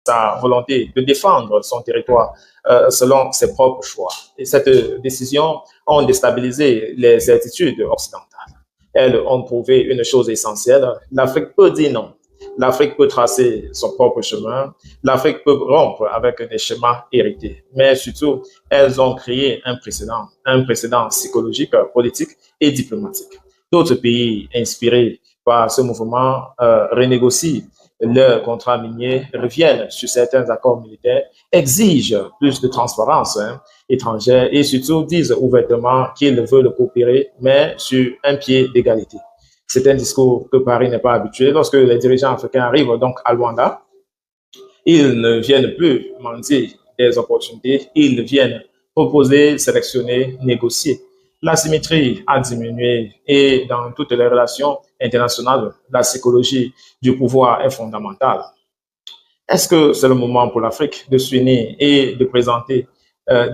sa volonté de défendre son territoire selon ses propres choix. Et cette décision a déstabilisé les certitudes occidentales. Elles ont prouvé une chose essentielle, l'Afrique peut dire non. L'Afrique peut tracer son propre chemin. L'Afrique peut rompre avec des schémas hérités. Mais surtout, elles ont créé un précédent psychologique, politique et diplomatique. D'autres pays inspirés par ce mouvement renégocient leurs contrats miniers, reviennent sur certains accords militaires, exigent plus de transparence étrangère et surtout disent ouvertement qu'ils veulent coopérer, mais sur un pied d'égalité. C'est un discours que Paris n'est pas habitué. Lorsque les dirigeants africains arrivent donc à Luanda, ils ne viennent plus mendier des opportunités, ils viennent proposer, sélectionner, négocier. L'asymétrie a diminué et dans toutes les relations internationales, la psychologie du pouvoir est fondamentale. Est-ce que c'est le moment pour l'Afrique de s'unir et de présenter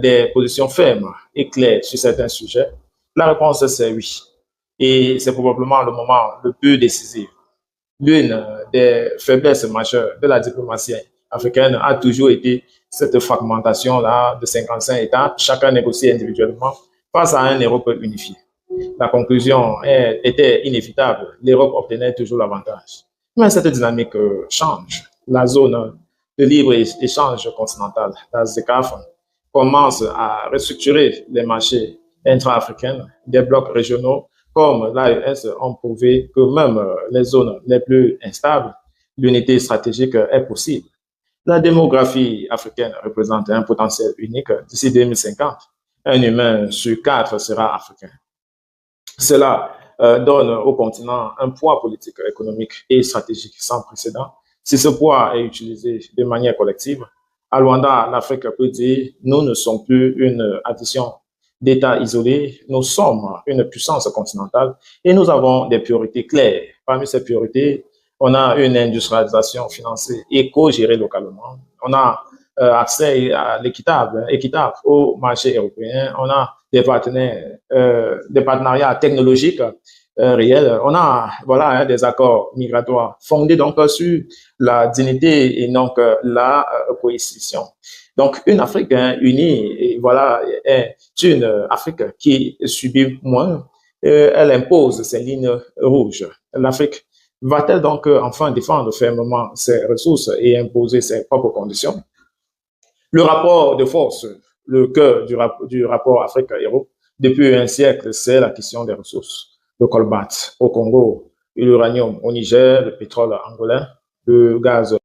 des positions fermes et claires sur certains sujets? La réponse c'est oui. Et c'est probablement le moment le plus décisif. L'une des faiblesses majeures de la diplomatie africaine a toujours été cette fragmentation-là de 55 États, chacun négocie individuellement face à une Europe unifiée. La conclusion était inévitable. L'Europe obtenait toujours l'avantage. Mais cette dynamique change. La zone de libre-échange continental, la ZECAF, commence à restructurer les marchés intra-africains, des blocs régionaux comme l'AES ont prouvé que même les zones les plus instables, l'unité stratégique est possible. La démographie africaine représente un potentiel unique d'ici 2050. Un humain sur 4 sera africain. Cela donne au continent un poids politique, économique et stratégique sans précédent. Si ce poids est utilisé de manière collective, à Luanda, l'Afrique peut dire nous ne sommes plus une addition d'États isolés, nous sommes une puissance continentale et nous avons des priorités claires. Parmi ces priorités, on a une industrialisation financée et co-gérée localement. On a accès à l'équitable au marché européen. On a des partenariats technologiques réels. On a des accords migratoires fondés donc sur la dignité et donc la cohésion. Donc, une Afrique unie, et est une Afrique qui subit moins. Elle impose ses lignes rouges. L'Afrique va-t-elle donc enfin défendre fermement ses ressources et imposer ses propres conditions? Le rapport de force, le cœur du rapport Afrique-Europe, depuis un siècle, c'est la question des ressources. Le colbart au Congo, l'uranium au Niger, le pétrole angolais, le gaz